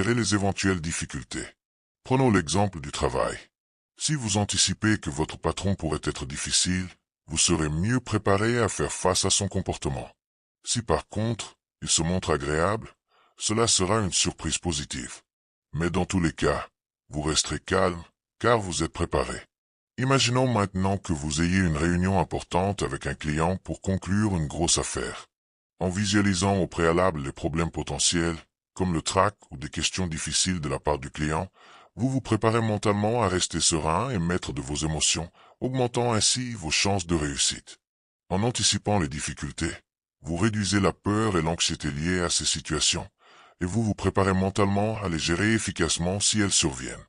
gérer les éventuelles difficultés. Prenons l'exemple du travail. Si vous anticipez que votre patron pourrait être difficile, vous serez mieux préparé à faire face à son comportement. Si par contre, il se montre agréable, cela sera une surprise positive. Mais dans tous les cas, vous resterez calme, car vous êtes préparé. Imaginons maintenant que vous ayez une réunion importante avec un client pour conclure une grosse affaire. En visualisant au préalable les problèmes potentiels, comme le trac ou des questions difficiles de la part du client, vous vous préparez mentalement à rester serein et maître de vos émotions, augmentant ainsi vos chances de réussite. En anticipant les difficultés, vous réduisez la peur et l'anxiété liées à ces situations, et vous vous préparez mentalement à les gérer efficacement si elles surviennent.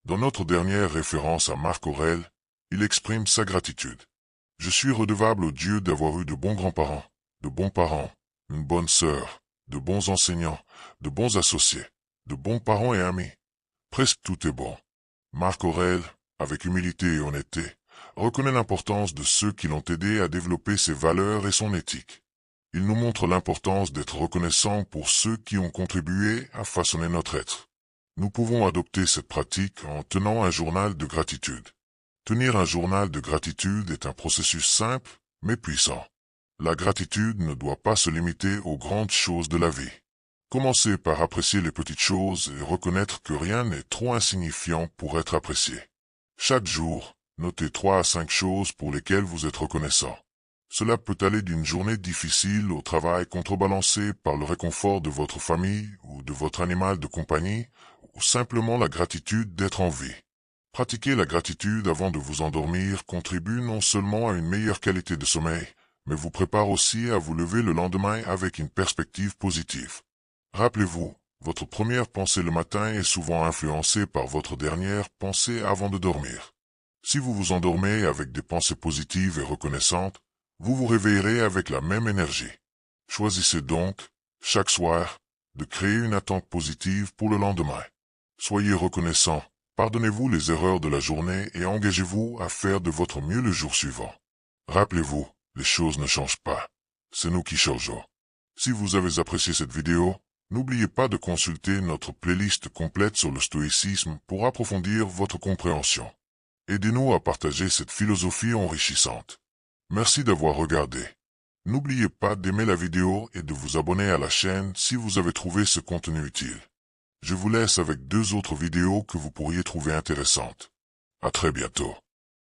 Dans notre dernière référence à Marc Aurèle, il exprime sa gratitude. « Je suis redevable au Dieu d'avoir eu de bons grands-parents, de bons parents, une bonne sœur, de bons enseignants, de bons associés, de bons parents et amis. Presque tout est bon. » Marc Aurèle, avec humilité et honnêteté, reconnaît l'importance de ceux qui l'ont aidé à développer ses valeurs et son éthique. Il nous montre l'importance d'être reconnaissant pour ceux qui ont contribué à façonner notre être. Nous pouvons adopter cette pratique en tenant un journal de gratitude. Tenir un journal de gratitude est un processus simple, mais puissant. La gratitude ne doit pas se limiter aux grandes choses de la vie. Commencez par apprécier les petites choses et reconnaître que rien n'est trop insignifiant pour être apprécié. Chaque jour, notez 3 à 5 choses pour lesquelles vous êtes reconnaissant. Cela peut aller d'une journée difficile au travail contrebalancé par le réconfort de votre famille ou de votre animal de compagnie, ou simplement la gratitude d'être en vie. Pratiquer la gratitude avant de vous endormir contribue non seulement à une meilleure qualité de sommeil, mais vous prépare aussi à vous lever le lendemain avec une perspective positive. Rappelez-vous, votre première pensée le matin est souvent influencée par votre dernière pensée avant de dormir. Si vous vous endormez avec des pensées positives et reconnaissantes, vous vous réveillerez avec la même énergie. Choisissez donc, chaque soir, de créer une attente positive pour le lendemain. Soyez reconnaissant, pardonnez-vous les erreurs de la journée et engagez-vous à faire de votre mieux le jour suivant. Rappelez-vous, les choses ne changent pas. C'est nous qui changeons. Si vous avez apprécié cette vidéo, n'oubliez pas de consulter notre playlist complète sur le stoïcisme pour approfondir votre compréhension. Aidez-nous à partager cette philosophie enrichissante. Merci d'avoir regardé. N'oubliez pas d'aimer la vidéo et de vous abonner à la chaîne si vous avez trouvé ce contenu utile. Je vous laisse avec 2 autres vidéos que vous pourriez trouver intéressantes. À très bientôt.